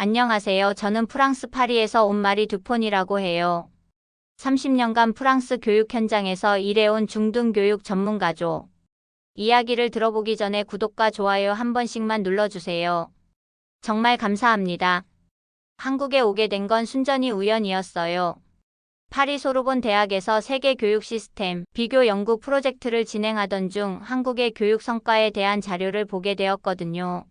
안녕하세요. 저는 프랑스 파리에서 온 마리 두폰이라고 해요. 30년간 프랑스 교육 현장에서 일해온 중등교육 전문가죠. 이야기를 들어보기 전에 구독과 좋아요 한 번씩만 눌러주세요. 정말 감사합니다. 한국에 오게 된 건 순전히 우연이었어요. 파리 소르본 대학에서 세계 교육 시스템 비교 연구 프로젝트를 진행하던 중 한국의 교육 성과에 대한 자료를 보게 되었거든요.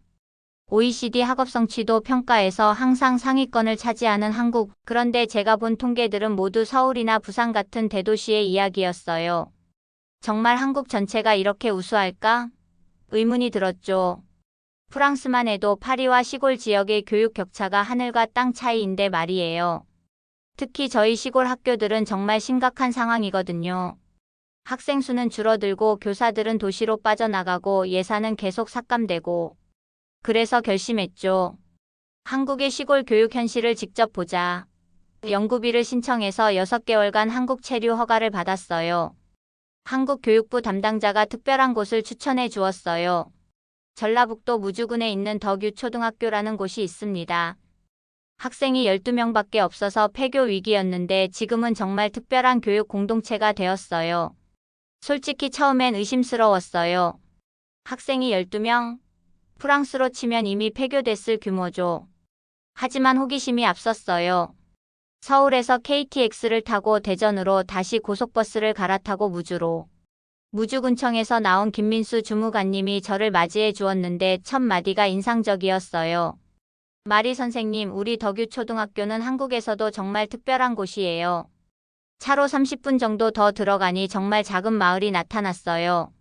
OECD 학업 성취도 평가에서 항상 상위권을 차지하는 한국. 그런데 제가 본 통계들은 모두 서울이나 부산 같은 대도시의 이야기였어요. 정말 한국 전체가 이렇게 우수할까? 의문이 들었죠. 프랑스만 해도 파리와 시골 지역의 교육 격차가 하늘과 땅 차이인데 말이에요. 특히 저희 시골 학교들은 정말 심각한 상황이거든요. 학생 수는 줄어들고 교사들은 도시로 빠져나가고 예산은 계속 삭감되고. 그래서 결심했죠. 한국의 시골 교육 현실을 직접 보자. 연구비를 신청해서 6개월간 한국 체류 허가를 받았어요. 한국 교육부 담당자가 특별한 곳을 추천해 주었어요. 전라북도 무주군에 있는 덕유초등학교라는 곳이 있습니다. 학생이 12명밖에 없어서 폐교 위기였는데 지금은 정말 특별한 교육 공동체가 되었어요. 솔직히 처음엔 의심스러웠어요. 학생이 12명? 프랑스로 치면 이미 폐교됐을 규모죠. 하지만 호기심이 앞섰어요. 서울에서 KTX를 타고 대전으로 다시 고속버스를 갈아타고 무주로. 무주군청에서 나온 김민수 주무관님이 저를 맞이해 주었는데 첫 마디가 인상적이었어요. 마리 선생님, 우리 덕유초등학교는 한국에서도 정말 특별한 곳이에요. 차로 30분 정도 더 들어가니 정말 작은 마을이 나타났어요.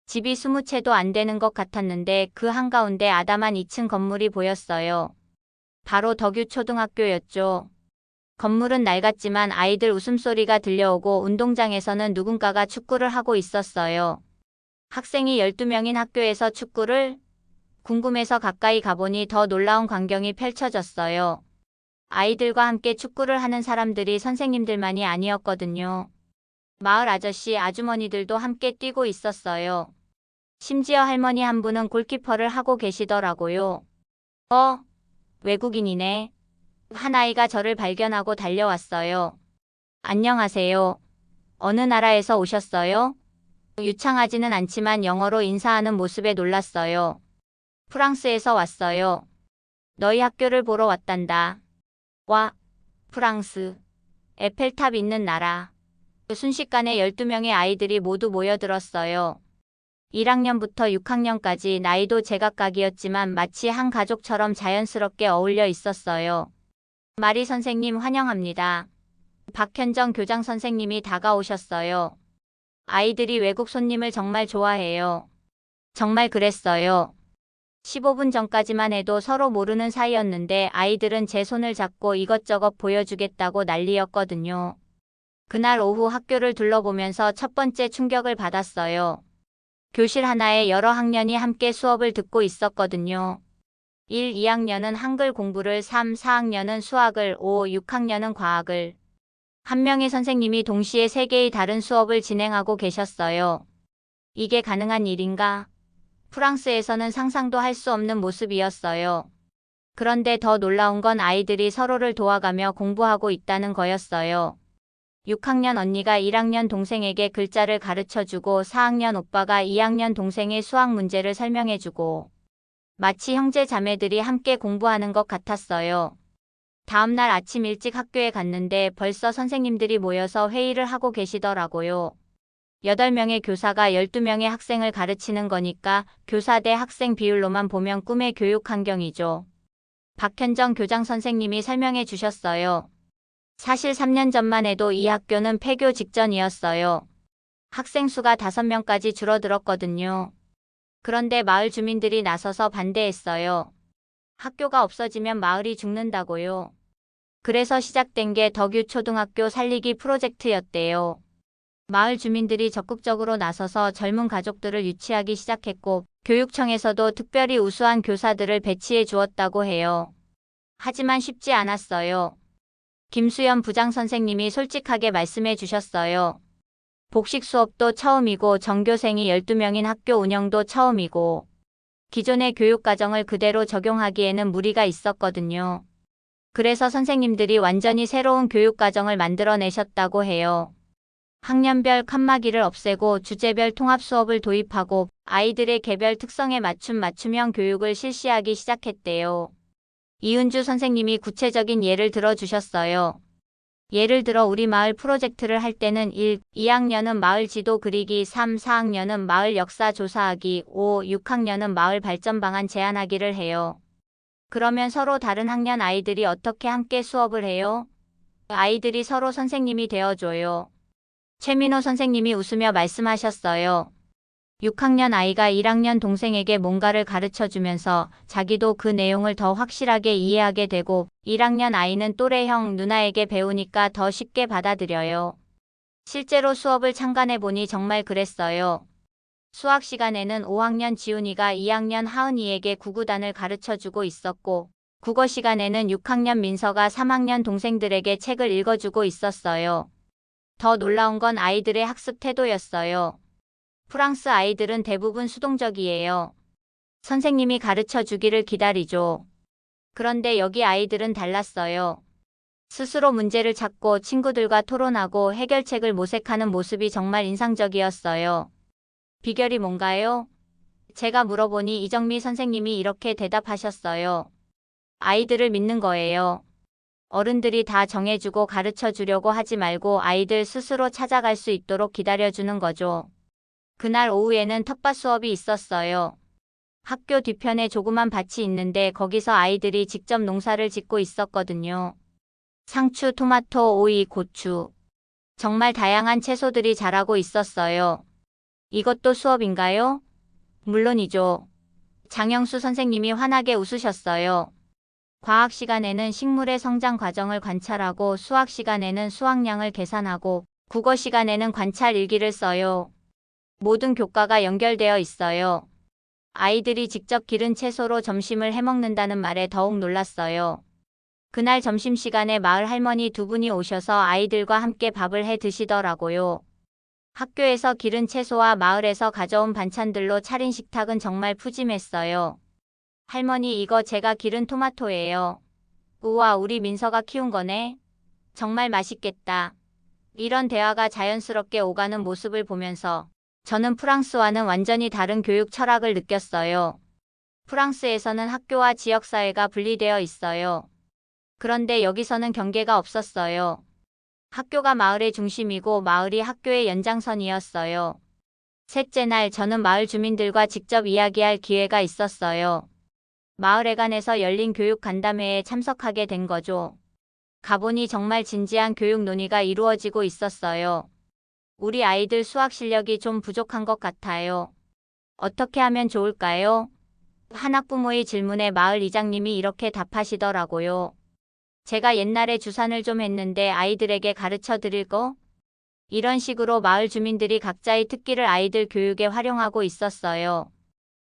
집이 20채도 안 되는 것 같았는데 그 한가운데 아담한 2층 건물이 보였어요. 바로 덕유초등학교였죠. 건물은 낡았지만 아이들 웃음소리가 들려오고 운동장에서는 누군가가 축구를 하고 있었어요. 학생이 12명인 학교에서 축구를? 궁금해서 가까이 가보니 더 놀라운 광경이 펼쳐졌어요. 아이들과 함께 축구를 하는 사람들이 선생님들만이 아니었거든요. 마을 아저씨, 아주머니들도 함께 뛰고 있었어요. 심지어 할머니 한 분은 골키퍼를 하고 계시더라고요. 외국인이네. 한 아이가 저를 발견하고 달려왔어요. 안녕하세요. 어느 나라에서 오셨어요? 유창하지는 않지만 영어로 인사하는 모습에 놀랐어요. 프랑스에서 왔어요. 너희 학교를 보러 왔단다. 와, 프랑스. 에펠탑 있는 나라. 순식간에 12명의 아이들이 모두 모여들었어요. 1학년부터 6학년까지 나이도 제각각이었지만 마치 한 가족처럼 자연스럽게 어울려 있었어요. 마리 선생님 환영합니다. 박현정 교장 선생님이 다가오셨어요. 아이들이 외국 손님을 정말 좋아해요. 정말 그랬어요. 15분 전까지만 해도 서로 모르는 사이였는데 아이들은 제 손을 잡고 이것저것 보여주겠다고 난리였거든요. 그날 오후 학교를 둘러보면서 첫 번째 충격을 받았어요. 교실 하나에 여러 학년이 함께 수업을 듣고 있었거든요. 1, 2학년은 한글 공부를, 3, 4학년은 수학을, 5, 6학년은 과학을. 한 명의 선생님이 동시에 3개의 다른 수업을 진행하고 계셨어요. 이게 가능한 일인가? 프랑스에서는 상상도 할 수 없는 모습이었어요. 그런데 더 놀라운 건 아이들이 서로를 도와가며 공부하고 있다는 거였어요. 6학년 언니가 1학년 동생에게 글자를 가르쳐주고 4학년 오빠가 2학년 동생의 수학 문제를 설명해주고 마치 형제 자매들이 함께 공부하는 것 같았어요. 다음날 아침 일찍 학교에 갔는데 벌써 선생님들이 모여서 회의를 하고 계시더라고요. 8명의 교사가 12명의 학생을 가르치는 거니까 교사 대 학생 비율로만 보면 꿈의 교육 환경이죠. 박현정 교장 선생님이 설명해 주셨어요. 사실 3년 전만 해도 이 학교는 폐교 직전이었어요. 학생 수가 5명까지 줄어들었거든요. 그런데 마을 주민들이 나서서 반대했어요. 학교가 없어지면 마을이 죽는다고요. 그래서 시작된 게 덕유초등학교 살리기 프로젝트였대요. 마을 주민들이 적극적으로 나서서 젊은 가족들을 유치하기 시작했고 교육청에서도 특별히 우수한 교사들을 배치해 주었다고 해요. 하지만 쉽지 않았어요. 김수연 부장 선생님이 솔직하게 말씀해 주셨어요. 복식 수업도 처음이고 전교생이 12명인 학교 운영도 처음이고 기존의 교육과정을 그대로 적용하기에는 무리가 있었거든요. 그래서 선생님들이 완전히 새로운 교육과정을 만들어내셨다고 해요. 학년별 칸막이를 없애고 주제별 통합 수업을 도입하고 아이들의 개별 특성에 맞춘 맞춤형 교육을 실시하기 시작했대요. 이은주 선생님이 구체적인 예를 들어주셨어요. 예를 들어 우리 마을 프로젝트를 할 때는 1, 2학년은 마을 지도 그리기, 3, 4학년은 마을 역사 조사하기, 5, 6학년은 마을 발전 방안 제안하기를 해요. 그러면 서로 다른 학년 아이들이 어떻게 함께 수업을 해요? 아이들이 서로 선생님이 되어줘요. 최민호 선생님이 웃으며 말씀하셨어요. 6학년 아이가 1학년 동생에게 뭔가를 가르쳐주면서 자기도 그 내용을 더 확실하게 이해하게 되고 1학년 아이는 또래 형, 누나에게 배우니까 더 쉽게 받아들여요. 실제로 수업을 참관해보니 정말 그랬어요. 수학 시간에는 5학년 지훈이가 2학년 하은이에게 구구단을 가르쳐주고 있었고 국어 시간에는 6학년 민서가 3학년 동생들에게 책을 읽어주고 있었어요. 더 놀라운 건 아이들의 학습 태도였어요. 프랑스 아이들은 대부분 수동적이에요. 선생님이 가르쳐 주기를 기다리죠. 그런데 여기 아이들은 달랐어요. 스스로 문제를 찾고 친구들과 토론하고 해결책을 모색하는 모습이 정말 인상적이었어요. 비결이 뭔가요? 제가 물어보니 이정미 선생님이 이렇게 대답하셨어요. 아이들을 믿는 거예요. 어른들이 다 정해주고 가르쳐 주려고 하지 말고 아이들 스스로 찾아갈 수 있도록 기다려주는 거죠. 그날 오후에는 텃밭 수업이 있었어요. 학교 뒤편에 조그만 밭이 있는데 거기서 아이들이 직접 농사를 짓고 있었거든요. 상추, 토마토, 오이, 고추. 정말 다양한 채소들이 자라고 있었어요. 이것도 수업인가요? 물론이죠. 장영수 선생님이 환하게 웃으셨어요. 과학 시간에는 식물의 성장 과정을 관찰하고 수학 시간에는 수확량을 계산하고 국어 시간에는 관찰 일기를 써요. 모든 교과가 연결되어 있어요. 아이들이 직접 기른 채소로 점심을 해먹는다는 말에 더욱 놀랐어요. 그날 점심시간에 마을 할머니 두 분이 오셔서 아이들과 함께 밥을 해 드시더라고요. 학교에서 기른 채소와 마을에서 가져온 반찬들로 차린 식탁은 정말 푸짐했어요. 할머니, 이거 제가 기른 토마토예요. 우와, 우리 민서가 키운 거네. 정말 맛있겠다. 이런 대화가 자연스럽게 오가는 모습을 보면서 저는 프랑스와는 완전히 다른 교육 철학을 느꼈어요. 프랑스에서는 학교와 지역사회가 분리되어 있어요. 그런데 여기서는 경계가 없었어요. 학교가 마을의 중심이고 마을이 학교의 연장선이었어요. 셋째 날 저는 마을 주민들과 직접 이야기할 기회가 있었어요. 마을회관에서 열린 교육 간담회에 참석하게 된 거죠. 가보니 정말 진지한 교육 논의가 이루어지고 있었어요. 우리 아이들 수학 실력이 좀 부족한 것 같아요. 어떻게 하면 좋을까요? 한 학부모의 질문에 마을 이장님이 이렇게 답하시더라고요. 제가 옛날에 주산을 좀 했는데 아이들에게 가르쳐 드릴 거? 이런 식으로 마을 주민들이 각자의 특기를 아이들 교육에 활용하고 있었어요.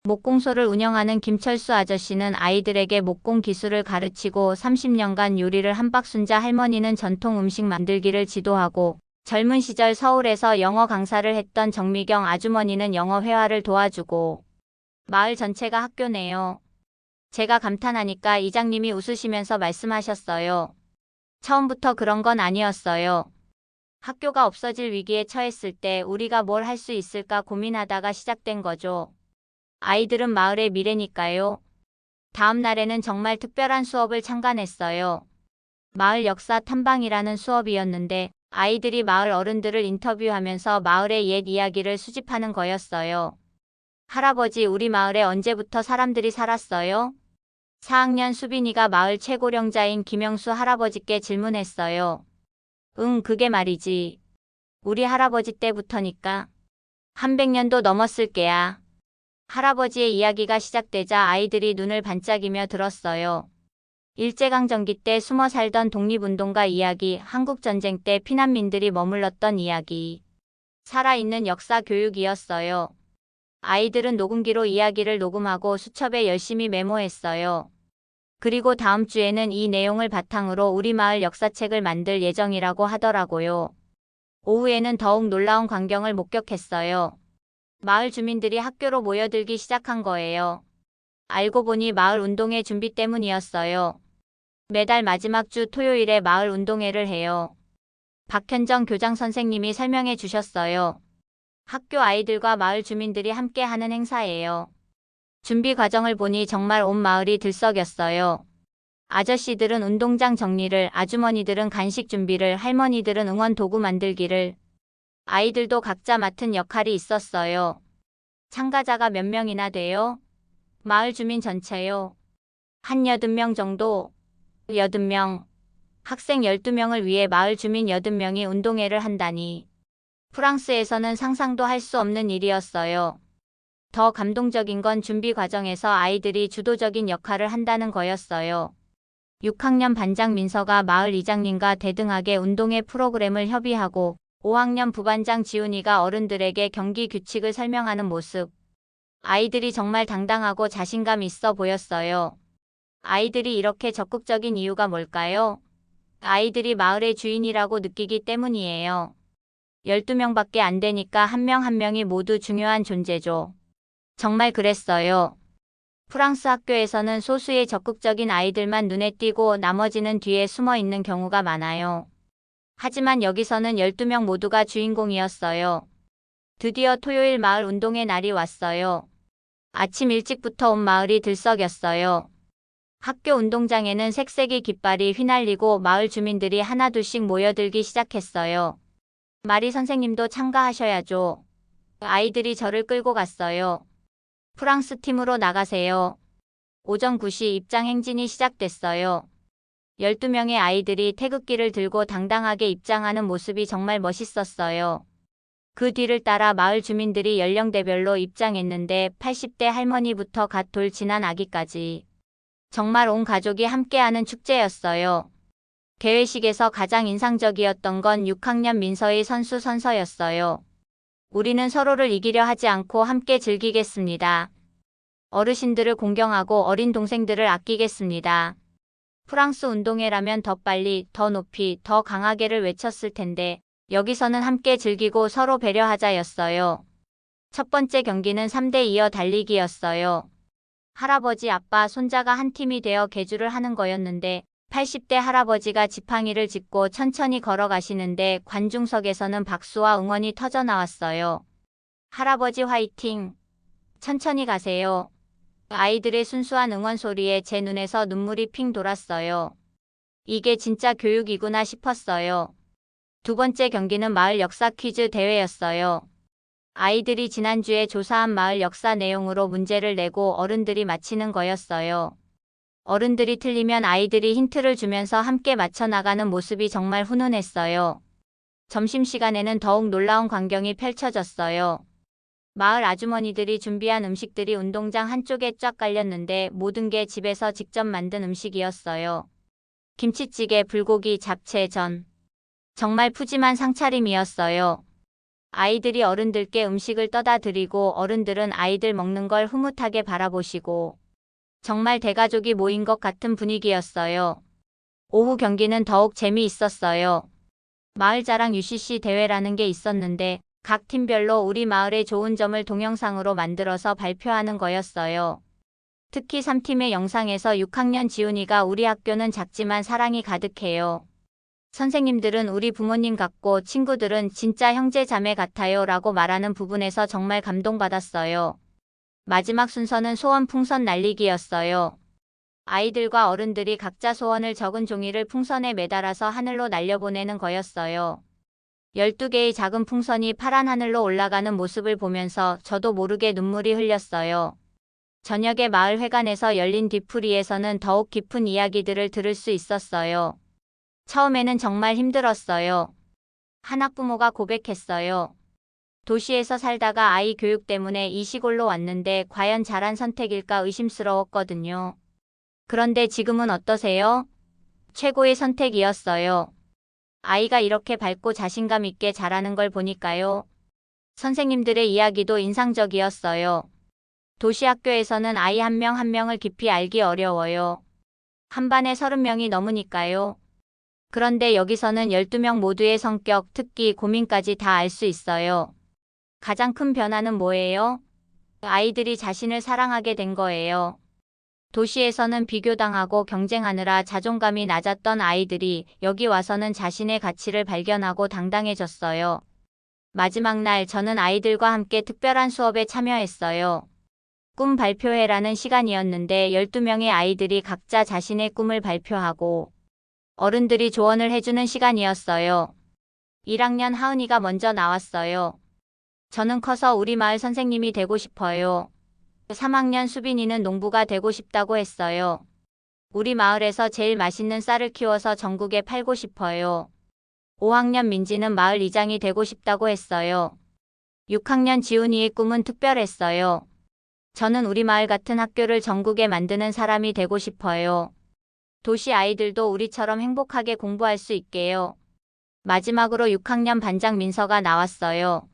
목공소를 운영하는 김철수 아저씨는 아이들에게 목공 기술을 가르치고 30년간 요리를 한박순자 할머니는 전통 음식 만들기를 지도하고 젊은 시절 서울에서 영어 강사를 했던 정미경 아주머니는 영어 회화를 도와주고 마을 전체가 학교네요. 제가 감탄하니까 이장님이 웃으시면서 말씀하셨어요. 처음부터 그런 건 아니었어요. 학교가 없어질 위기에 처했을 때 우리가 뭘 할 수 있을까 고민하다가 시작된 거죠. 아이들은 마을의 미래니까요. 다음 날에는 정말 특별한 수업을 참관했어요. 마을 역사 탐방이라는 수업이었는데 아이들이 마을 어른들을 인터뷰하면서 마을의 옛 이야기를 수집하는 거였어요. 할아버지, 우리 마을에 언제부터 사람들이 살았어요? 4학년 수빈이가 마을 최고령자인 김영수 할아버지께 질문했어요. 응, 그게 말이지. 우리 할아버지 때부터니까. 한 100년도 넘었을 게야. 할아버지의 이야기가 시작되자 아이들이 눈을 반짝이며 들었어요. 일제강점기 때 숨어 살던 독립운동가 이야기, 한국전쟁 때 피난민들이 머물렀던 이야기. 살아있는 역사 교육이었어요. 아이들은 녹음기로 이야기를 녹음하고 수첩에 열심히 메모했어요. 그리고 다음 주에는 이 내용을 바탕으로 우리 마을 역사책을 만들 예정이라고 하더라고요. 오후에는 더욱 놀라운 광경을 목격했어요. 마을 주민들이 학교로 모여들기 시작한 거예요. 알고 보니 마을 운동회 준비 때문이었어요. 매달 마지막 주 토요일에 마을 운동회를 해요. 박현정 교장 선생님이 설명해 주셨어요. 학교 아이들과 마을 주민들이 함께 하는 행사예요. 준비 과정을 보니 정말 온 마을이 들썩였어요. 아저씨들은 운동장 정리를, 아주머니들은 간식 준비를, 할머니들은 응원 도구 만들기를. 아이들도 각자 맡은 역할이 있었어요. 참가자가 몇 명이나 돼요? 마을 주민 전체요. 한 80명 정도? 80명. 학생 12명을 위해 마을 주민 80명이 운동회를 한다니. 프랑스에서는 상상도 할 수 없는 일이었어요. 더 감동적인 건 준비 과정에서 아이들이 주도적인 역할을 한다는 거였어요. 6학년 반장 민서가 마을 이장님과 대등하게 운동회 프로그램을 협의하고 5학년 부반장 지훈이가 어른들에게 경기 규칙을 설명하는 모습. 아이들이 정말 당당하고 자신감 있어 보였어요. 아이들이 이렇게 적극적인 이유가 뭘까요? 아이들이 마을의 주인이라고 느끼기 때문이에요. 12명밖에 안 되니까 한 명 한 명이 모두 중요한 존재죠. 정말 그랬어요. 프랑스 학교에서는 소수의 적극적인 아이들만 눈에 띄고 나머지는 뒤에 숨어 있는 경우가 많아요. 하지만 여기서는 12명 모두가 주인공이었어요. 드디어 토요일 마을 운동회 날이 왔어요. 아침 일찍부터 온 마을이 들썩였어요. 학교 운동장에는 색색의 깃발이 휘날리고 마을 주민들이 하나둘씩 모여들기 시작했어요. 마리 선생님도 참가하셔야죠. 아이들이 저를 끌고 갔어요. 프랑스 팀으로 나가세요. 오전 9시 입장 행진이 시작됐어요. 12명의 아이들이 태극기를 들고 당당하게 입장하는 모습이 정말 멋있었어요. 그 뒤를 따라 마을 주민들이 연령대별로 입장했는데 80대 할머니부터 갓 돌 지난 아기까지. 정말 온 가족이 함께하는 축제였어요. 개회식에서 가장 인상적이었던 건 6학년 민서의 선수 선서였어요. 우리는 서로를 이기려 하지 않고 함께 즐기겠습니다. 어르신들을 공경하고 어린 동생들을 아끼겠습니다. 프랑스 운동회라면 더 빨리, 더 높이, 더 강하게를 외쳤을 텐데 여기서는 함께 즐기고 서로 배려하자였어요. 첫 번째 경기는 3대2어 달리기였어요. 할아버지, 아빠, 손자가 한 팀이 되어 계주를 하는 거였는데 80대 할아버지가 지팡이를 짚고 천천히 걸어가시는데 관중석에서는 박수와 응원이 터져나왔어요. 할아버지 화이팅! 천천히 가세요. 아이들의 순수한 응원 소리에 제 눈에서 눈물이 핑 돌았어요. 이게 진짜 교육이구나 싶었어요. 두 번째 경기는 마을 역사 퀴즈 대회였어요. 아이들이 지난주에 조사한 마을 역사 내용으로 문제를 내고 어른들이 맞히는 거였어요. 어른들이 틀리면 아이들이 힌트를 주면서 함께 맞춰나가는 모습이 정말 훈훈했어요. 점심시간에는 더욱 놀라운 광경이 펼쳐졌어요. 마을 아주머니들이 준비한 음식들이 운동장 한쪽에 쫙 깔렸는데 모든 게 집에서 직접 만든 음식이었어요. 김치찌개, 불고기, 잡채, 전. 정말 푸짐한 상차림이었어요. 아이들이 어른들께 음식을 떠다 드리고 어른들은 아이들 먹는 걸 흐뭇하게 바라보시고 정말 대가족이 모인 것 같은 분위기였어요. 오후 경기는 더욱 재미있었어요. 마을자랑 UCC 대회라는 게 있었는데 각 팀별로 우리 마을의 좋은 점을 동영상으로 만들어서 발표하는 거였어요. 특히 3팀의 영상에서 6학년 지훈이가 우리 학교는 작지만 사랑이 가득해요. 선생님들은 우리 부모님 같고 친구들은 진짜 형제 자매 같아요 라고 말하는 부분에서 정말 감동받았어요. 마지막 순서는 소원 풍선 날리기였어요. 아이들과 어른들이 각자 소원을 적은 종이를 풍선에 매달아서 하늘로 날려보내는 거였어요. 12개의 작은 풍선이 파란 하늘로 올라가는 모습을 보면서 저도 모르게 눈물이 흘렸어요. 저녁에 마을 회관에서 열린 뒤풀이에서는 더욱 깊은 이야기들을 들을 수 있었어요. 처음에는 정말 힘들었어요. 한 학부모가 고백했어요. 도시에서 살다가 아이 교육 때문에 이 시골로 왔는데 과연 잘한 선택일까 의심스러웠거든요. 그런데 지금은 어떠세요? 최고의 선택이었어요. 아이가 이렇게 밝고 자신감 있게 자라는 걸 보니까요. 선생님들의 이야기도 인상적이었어요. 도시 학교에서는 아이 한 명 한 명을 깊이 알기 어려워요. 한 반에 30명이 넘으니까요. 그런데 여기서는 12명 모두의 성격, 특기, 고민까지 다 알 수 있어요. 가장 큰 변화는 뭐예요? 아이들이 자신을 사랑하게 된 거예요. 도시에서는 비교당하고 경쟁하느라 자존감이 낮았던 아이들이 여기 와서는 자신의 가치를 발견하고 당당해졌어요. 마지막 날 저는 아이들과 함께 특별한 수업에 참여했어요. 꿈 발표회라는 시간이었는데 12명의 아이들이 각자 자신의 꿈을 발표하고 어른들이 조언을 해주는 시간이었어요. 1학년 하은이가 먼저 나왔어요. 저는 커서 우리 마을 선생님이 되고 싶어요. 3학년 수빈이는 농부가 되고 싶다고 했어요. 우리 마을에서 제일 맛있는 쌀을 키워서 전국에 팔고 싶어요. 5학년 민지는 마을 이장이 되고 싶다고 했어요. 6학년 지훈이의 꿈은 특별했어요. 저는 우리 마을 같은 학교를 전국에 만드는 사람이 되고 싶어요. 도시 아이들도 우리처럼 행복하게 공부할 수 있게요. 마지막으로 6학년 반장 민서가 나왔어요.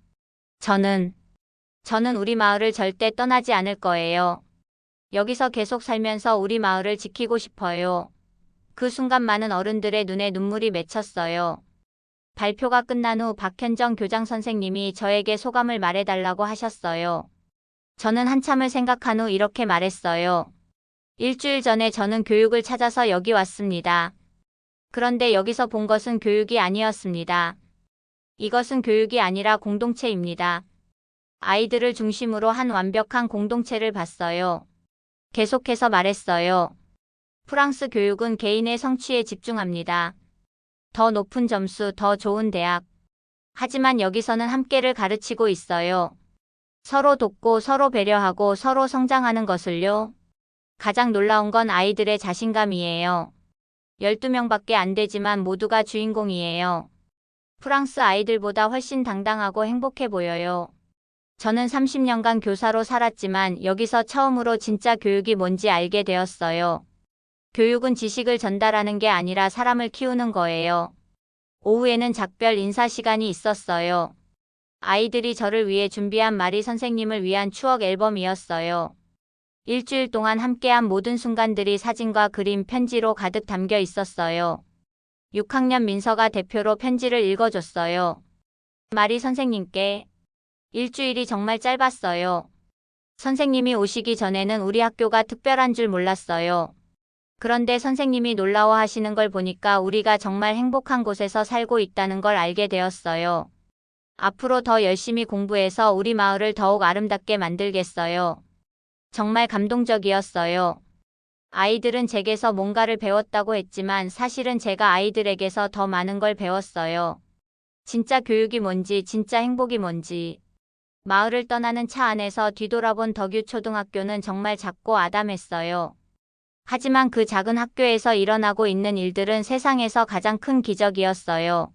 저는 우리 마을을 절대 떠나지 않을 거예요. 여기서 계속 살면서 우리 마을을 지키고 싶어요. 그 순간 많은 어른들의 눈에 눈물이 맺혔어요. 발표가 끝난 후 박현정 교장 선생님이 저에게 소감을 말해달라고 하셨어요. 저는 한참을 생각한 후 이렇게 말했어요. 일주일 전에 저는 교육을 찾아서 여기 왔습니다. 그런데 여기서 본 것은 교육이 아니었습니다. 이것은 교육이 아니라 공동체입니다. 아이들을 중심으로 한 완벽한 공동체를 봤어요. 계속해서 말했어요. 프랑스 교육은 개인의 성취에 집중합니다. 더 높은 점수, 더 좋은 대학. 하지만 여기서는 함께를 가르치고 있어요. 서로 돕고 서로 배려하고 서로 성장하는 것을요. 가장 놀라운 건 아이들의 자신감이에요. 12명밖에 안 되지만 모두가 주인공이에요. 프랑스 아이들보다 훨씬 당당하고 행복해 보여요. 저는 30년간 교사로 살았지만 여기서 처음으로 진짜 교육이 뭔지 알게 되었어요. 교육은 지식을 전달하는 게 아니라 사람을 키우는 거예요. 오후에는 작별 인사 시간이 있었어요. 아이들이 저를 위해 준비한 말이 선생님을 위한 추억 앨범이었어요. 일주일 동안 함께한 모든 순간들이 사진과 그림, 편지로 가득 담겨 있었어요. 6학년 민서가 대표로 편지를 읽어줬어요. 마리 선생님께. 일주일이 정말 짧았어요. 선생님이 오시기 전에는 우리 학교가 특별한 줄 몰랐어요. 그런데 선생님이 놀라워하시는 걸 보니까 우리가 정말 행복한 곳에서 살고 있다는 걸 알게 되었어요. 앞으로 더 열심히 공부해서 우리 마을을 더욱 아름답게 만들겠어요. 정말 감동적이었어요. 아이들은 제게서 뭔가를 배웠다고 했지만 사실은 제가 아이들에게서 더 많은 걸 배웠어요. 진짜 교육이 뭔지, 진짜 행복이 뭔지. 마을을 떠나는 차 안에서 뒤돌아본 덕유 초등학교는 정말 작고 아담했어요. 하지만 그 작은 학교에서 일어나고 있는 일들은 세상에서 가장 큰 기적이었어요.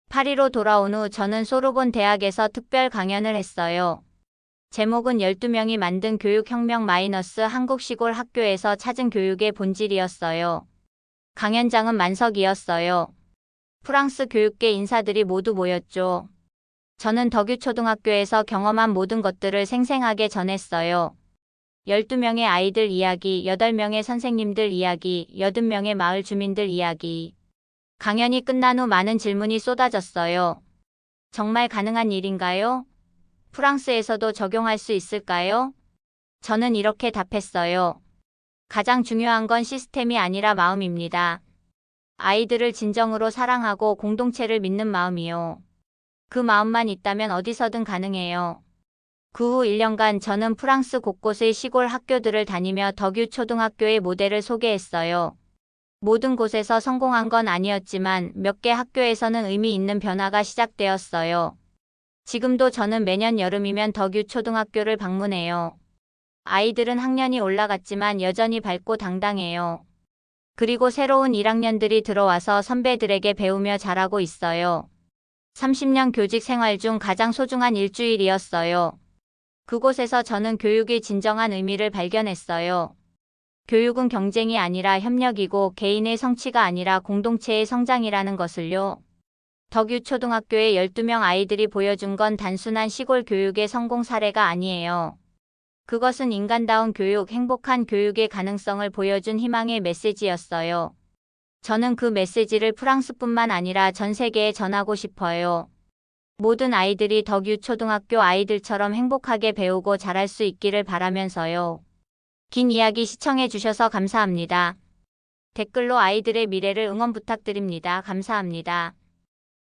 파리로 돌아온 후 저는 소르본 대학에서 특별 강연을 했어요. 제목은 12명이 만든 교육혁명 마이너스 한국 시골 학교에서 찾은 교육의 본질이었어요. 강연장은 만석이었어요. 프랑스 교육계 인사들이 모두 모였죠. 저는 덕유초등학교에서 경험한 모든 것들을 생생하게 전했어요. 12명의 아이들 이야기, 8명의 선생님들 이야기, 80명의 마을 주민들 이야기. 강연이 끝난 후 많은 질문이 쏟아졌어요. 정말 가능한 일인가요? 프랑스에서도 적용할 수 있을까요? 저는 이렇게 답했어요. 가장 중요한 건 시스템이 아니라 마음입니다. 아이들을 진정으로 사랑하고 공동체를 믿는 마음이요. 그 마음만 있다면 어디서든 가능해요. 그 후 1년간 저는 프랑스 곳곳의 시골 학교들을 다니며 덕유 초등학교의 모델을 소개했어요. 모든 곳에서 성공한 건 아니었지만 몇 개 학교에서는 의미 있는 변화가 시작되었어요. 지금도 저는 매년 여름이면 덕유 초등학교를 방문해요. 아이들은 학년이 올라갔지만 여전히 밝고 당당해요. 그리고 새로운 1학년들이 들어와서 선배들에게 배우며 자라고 있어요. 30년 교직 생활 중 가장 소중한 일주일이었어요. 그곳에서 저는 교육의 진정한 의미를 발견했어요. 교육은 경쟁이 아니라 협력이고 개인의 성취가 아니라 공동체의 성장이라는 것을요. 덕유 초등학교의 12명 아이들이 보여준 건 단순한 시골 교육의 성공 사례가 아니에요. 그것은 인간다운 교육, 행복한 교육의 가능성을 보여준 희망의 메시지였어요. 저는 그 메시지를 프랑스뿐만 아니라 전 세계에 전하고 싶어요. 모든 아이들이 덕유 초등학교 아이들처럼 행복하게 배우고 자랄 수 있기를 바라면서요. 긴 이야기 시청해 주셔서 감사합니다. 댓글로 아이들의 미래를 응원 부탁드립니다. 감사합니다.